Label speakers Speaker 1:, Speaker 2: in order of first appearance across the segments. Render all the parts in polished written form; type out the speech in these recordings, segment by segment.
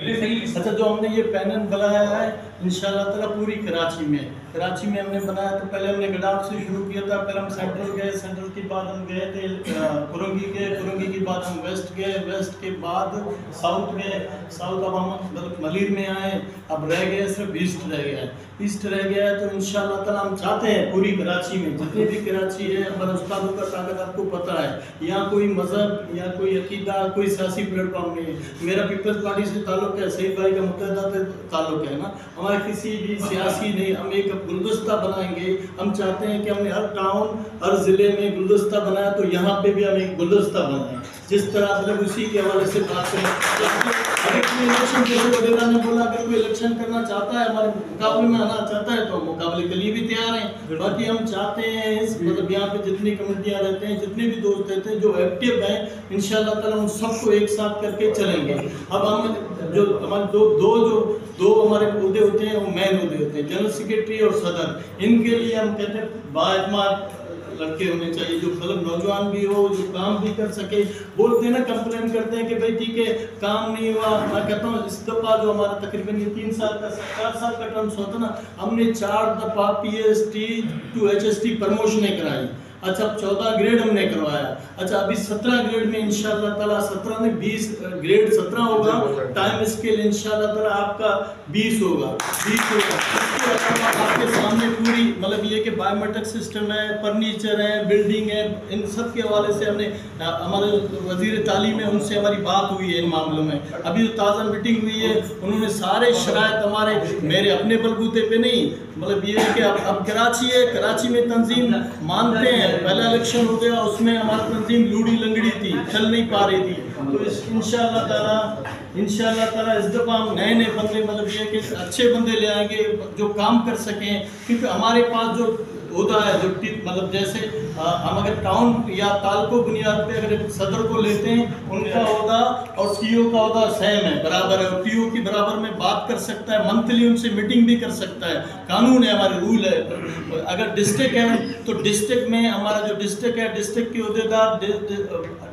Speaker 1: अच्छा, जो हमने ये पैनल बनाया है इंशाल्लाह ताला पूरी कराची में हमने बनाया। तो पहले हमने गडाफ से शुरू किया था, फिर हम सेंट्रल गए, सेंट्रल के बाद हम गए थे कुरंगी गए, कुरंगी के बाद हम वेस्ट गए, वेस्ट के बाद साउथ गए, साउथ अब हम मलिर में आए, अब रह गए सिर्फ ईस्ट रह गया है, ईस्ट रह गया है। तो इंशाल्लाह ताला हम चाहते हैं पूरी कराची में जितनी भी कराची है, हमारे उस्तादों का ताकत आपको पता है, यहाँ कोई मज़हब या कोई अकीदा कोई सियासी प्लेटफॉर्म नहीं है। मेरा पीपल्स पार्टी से ताल्लुक़ है, सईद भाई का मुत्तहदा से ताल्लुक़ है ना, हमारा किसी भी सियासी नहीं। हम एक गुलदस्ता बनाएंगे, हम चाहते हैं कि हमने हर टाउन हर ज़िले में गुलदस्ता बनाया, तो यहाँ पे भी हम एक गुलदस्ता बनाएं जिस तरह मतलब उसी के हवाले से बात करें। अगर कोई इलेक्शन जैसे वगैरह ने बोला, अगर कोई इलेक्शन करना चाहता है, हमारे मुकाबले में आना चाहता है, तो हम मुकाबले के लिए भी तैयार हैं। बाकी हम चाहते हैं मतलब यहाँ पे जितनी कमेटियाँ रहते हैं, जितने भी दोस्त रहते हैं जो एक्टिव हैं, इंशाल्लाह ताला उन सबको एक साथ करके चलेंगे। अब हम जो हमारे दो हमारे उहदे होते हैं, वो मेन उहदे होते हैं, जनरल सेक्रेटरी और सदर। इनके लिए हम कहते हैं बाएतमाद लड़के होने चाहिए, जो मतलब नौजवान भी हो, जो काम भी कर सके। बोलते हैं ना, कंप्लेन करते हैं कि भाई ठीक है काम नहीं हुआ। मैं कहता हूँ इस दफ़ा जो हमारा तकरीबन ये 3 साल का 4 साल का टर्म्स होता ना, हमने 4 दफ़ा PST to HST प्रमोशनें कराई। अच्छा, 14 ग्रेड हमने करवाया। अच्छा, अभी 17 ग्रेड में इंशाल्लाह ताला 17 में 20 ग्रेड 17 होगा, टाइम स्केल इंशाल्लाह ताला आपका 20 होगा। आपके सामने पूरी मतलब ये कि बायोमेट्रिक सिस्टम है, फर्नीचर है, बिल्डिंग है, इन सब के हवाले से हमने हमारे वज़ीर तालीम है, उनसे हमारी बात हुई है इन मामलों में। अभी जो ताज़ा मीटिंग हुई है, उन्होंने सारे शराइत हमारे मेरे अपने बलबूते पे नहीं, मतलब ये है कि अब कराची है, कराची में तंजीम मानते हैं। पहला इलेक्शन हो गया, उसमें हमारी तंजीम लूड़ी लंगड़ी थी, चल नहीं पा रही थी। तो इंशाल्लाह ताला इस दफ़ा हम नए बंदे मतलब ये कि अच्छे बंदे ले आएंगे जो काम कर सकें। क्योंकि हमारे पास जो होता है जो मतलब जैसे हम अगर टाउन या तालको बुनियाद पे अगर सदर को लेते हैं, उनका ओहदा और TO का ओहदा सेम है, बराबर है, और TO की बराबर में बात कर सकता है, मंथली उनसे मीटिंग भी कर सकता है। कानून है, हमारे रूल है। अगर डिस्ट्रिक्ट है तो डिस्ट्रिक्ट में हमारा जो डिस्ट्रिक्ट है, डिस्ट्रिक्ट के ओहदेदार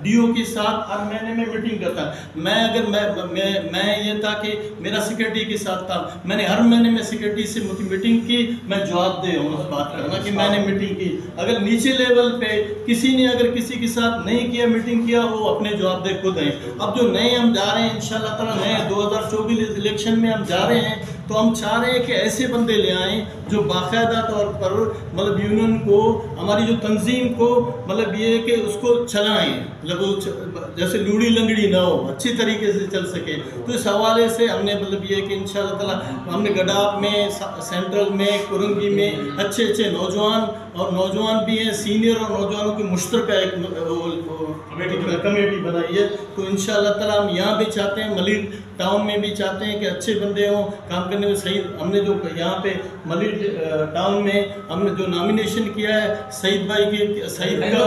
Speaker 1: DO के साथ हर महीने में मीटिंग करता है। मैं ये था कि मेरा सेक्रेटरी के साथ था, मैंने हर महीने में सेक्रेटरी से मीटिंग की, मैं जवाब दे उस बात का ना कि मैंने मीटिंग की। अगर नीचे लेवल पे किसी ने अगर किसी के साथ नहीं किया, मीटिंग किया, वो अपने जवाब दे खुद हैं। अब जो नए हम जा रहे हैं इंशाल्लाह ताला, नए 2024 इलेक्शन में हम जा रहे हैं, तो हम चाह रहे हैं कि ऐसे बंदे ले आएँ जो बाकायदा तौर पर मतलब यूनियन को, हमारी जो तंजीम को मतलब ये कि उसको चलाएँ, मतलब जैसे लूड़ी लंगड़ी ना हो, अच्छी तरीके से चल सके। तो इस हवाले से हमने मतलब ये कि इंशाल्लाह ताला हमने गडाफ में, सेंट्रल में, कुरंगी में अच्छे नौजवान भी हैं, सीनियर और नौजवानों की मुश्तरका एक कमेटी बनाई है। तो इंशाल्लाह ताला हम यहाँ भी चाहते हैं, मलिर टाउन में भी चाहते हैं कि अच्छे बंदे हों काम करने में। सही हमने जो यहाँ पे मलिर टाउन में हमने जो नॉमिनेशन किया है सईद भाई के, सईद का